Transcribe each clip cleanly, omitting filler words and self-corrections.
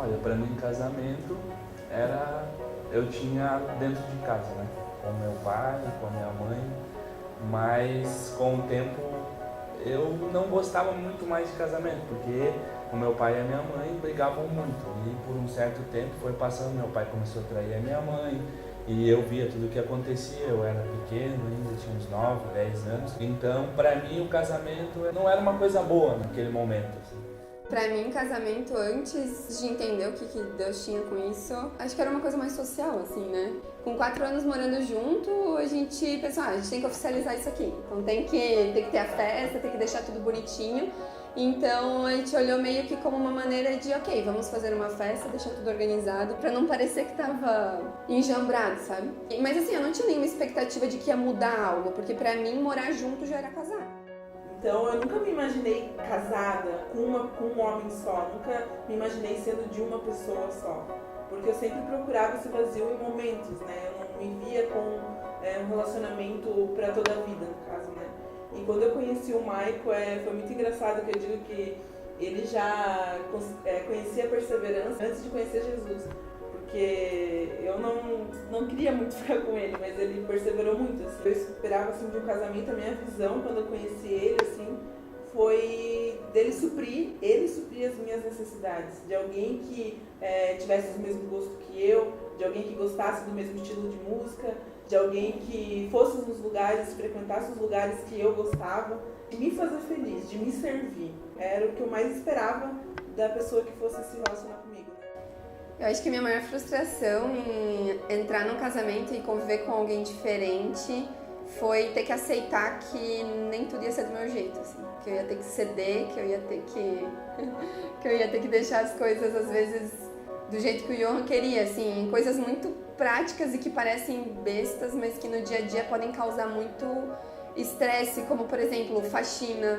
Olha, para mim casamento eu tinha dentro de casa, né? Com meu pai, com a minha mãe, mas com o tempo eu não gostava muito mais de casamento, porque o meu pai e a minha mãe brigavam muito, e por um certo tempo foi passando, meu pai começou a trair a minha mãe, e eu via tudo o que acontecia, eu era pequeno ainda, tinha uns 9, 10 anos, então para mim o casamento não era uma coisa boa naquele momento, assim. Pra mim, casamento, antes de entender o que Deus tinha com isso, acho que era uma coisa mais social, assim, né? Com 4 anos morando junto, a gente pensou, a gente tem que oficializar isso aqui. Então tem que ter a festa, tem que deixar tudo bonitinho. Então a gente olhou meio que como uma maneira de, ok, vamos fazer uma festa, deixar tudo organizado, pra não parecer que tava enjambrado, sabe? Mas assim, eu não tinha nenhuma expectativa de que ia mudar algo, porque pra mim, morar junto já era casar. Então eu nunca me imaginei casada com um homem só, nunca me imaginei sendo de uma pessoa só, porque eu sempre procurava esse vazio em momentos, né? Eu não me via com um relacionamento para toda a vida, no caso, né? E quando eu conheci o Maico, foi muito engraçado, que eu digo que ele já conhecia a perseverança antes de conhecer Jesus, porque eu não queria muito ficar com ele, mas ele perseverou muito, assim. Eu esperava, assim, de um casamento, a minha visão, quando eu conheci ele, assim, foi dele suprir as minhas necessidades, de alguém que tivesse o mesmo gosto que eu, de alguém que gostasse do mesmo estilo de música, de alguém que fosse nos lugares, frequentasse os lugares que eu gostava, de me fazer feliz, de me servir. Era o que eu mais esperava da pessoa que fosse se relacionar comigo. Eu acho que a minha maior frustração em entrar num casamento e conviver com alguém diferente foi ter que aceitar que nem tudo ia ser do meu jeito, assim. Que eu ia ter que ceder, que eu ia ter que deixar as coisas, às vezes, do jeito que o Johan queria, assim. Coisas muito práticas e que parecem bestas, mas que no dia a dia podem causar muito estresse, como, por exemplo, faxina,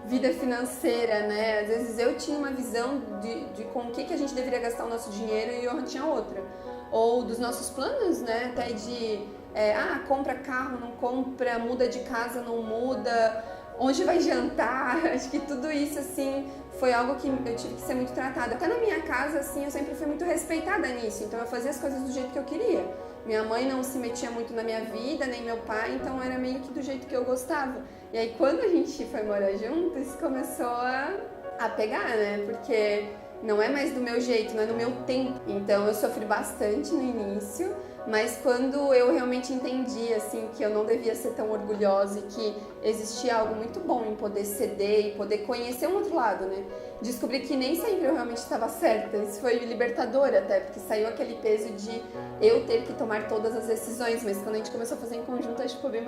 vida financeira, né? Às vezes eu tinha uma visão de com o que a gente deveria gastar o nosso dinheiro e o Johan tinha outra. Ou dos nossos planos, né? Até de, compra carro, não compra, muda de casa, não muda, onde vai jantar. Acho que tudo isso, assim, foi algo que eu tive que ser muito tratada. Até na minha casa, assim, eu sempre fui muito respeitada nisso. Então eu fazia as coisas do jeito que eu queria. Minha mãe não se metia muito na minha vida, nem meu pai, então era meio que do jeito que eu gostava. E aí quando a gente foi morar junto, isso começou a pegar, né? Porque não é mais do meu jeito, não é do meu tempo. Então eu sofri bastante no início, mas quando eu realmente entendi, assim, que eu não devia ser tão orgulhosa e que existia algo muito bom em poder ceder e poder conhecer um outro lado, né? Descobri que nem sempre eu realmente estava certa. Isso foi libertador até, porque saiu aquele peso de eu ter que tomar todas as decisões, mas quando a gente começou a fazer em conjunto, acho que ficou bem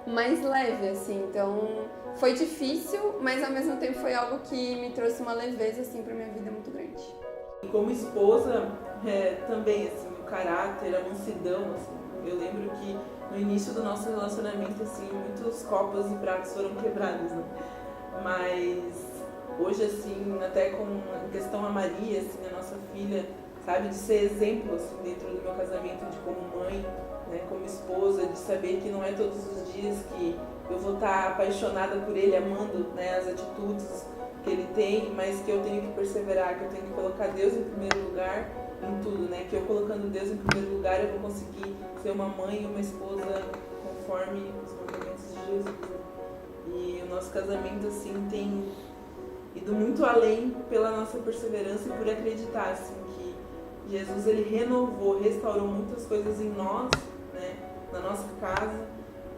mais leve, assim. Então foi difícil, mas ao mesmo tempo foi algo que me trouxe uma leveza, assim, pra minha vida muito grande. E como esposa, também, assim, o caráter, a mansidão, assim. Eu lembro que no início do nosso relacionamento, assim, muitos copos e pratos foram quebrados, né? Mas hoje, assim, até com em questão a Maria, assim, a nossa filha, sabe, de ser exemplo, assim, dentro do meu casamento, de como mãe, né, como esposa, de saber que não é todos os dias que eu vou estar apaixonada por ele, amando, né, as atitudes que ele tem, mas que eu tenho que perseverar, que eu tenho que colocar Deus em primeiro lugar em tudo, né, que eu colocando Deus em primeiro lugar eu vou conseguir ser uma mãe e uma esposa conforme os mandamentos de Jesus, né? E o nosso casamento, assim, tem ido muito além pela nossa perseverança e por acreditar, assim, que Jesus, ele renovou, restaurou muitas coisas em nós, né, na nossa casa,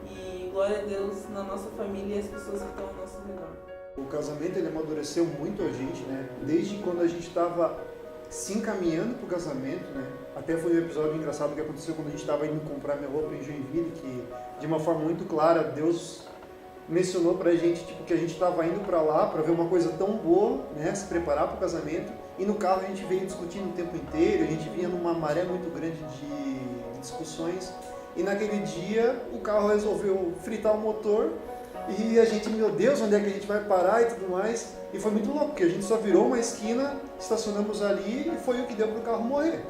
e glória a Deus na nossa família e as pessoas que estão ao nosso redor. O casamento, ele amadureceu muito a gente, né, desde quando a gente estava se encaminhando para o casamento, né, até foi um episódio engraçado que aconteceu quando a gente estava indo comprar minha roupa em Joinville, que de uma forma muito clara, Deus mencionou pra gente, tipo, que a gente estava indo para lá para ver uma coisa tão boa, né, se preparar para o casamento, e no carro a gente veio discutindo o tempo inteiro, a gente vinha numa maré muito grande de discussões, e naquele dia o carro resolveu fritar o motor, e a gente, meu Deus, onde é que a gente vai parar e tudo mais, e foi muito louco, porque a gente só virou uma esquina, estacionamos ali, e foi o que deu para o carro morrer.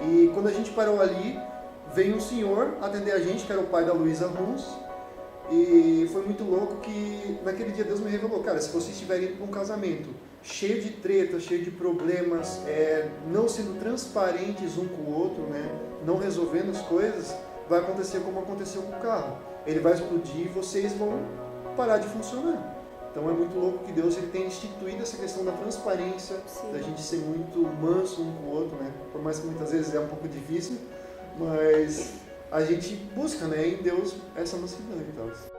E quando a gente parou ali, veio um senhor atender a gente, que era o pai da Luísa Runs, E foi muito louco que naquele dia Deus me revelou, cara, se vocês estiverem indo para um casamento cheio de treta, cheio de problemas, não sendo transparentes um com o outro, né, não resolvendo as coisas, vai acontecer como aconteceu com o carro. Ele vai explodir e vocês vão parar de funcionar. Então é muito louco que Deus ele tem instituído essa questão da transparência, Sim. da gente ser muito manso um com o outro, né? Por mais que muitas vezes é um pouco difícil, mas a gente busca, né, em Deus essa mansidão e tal.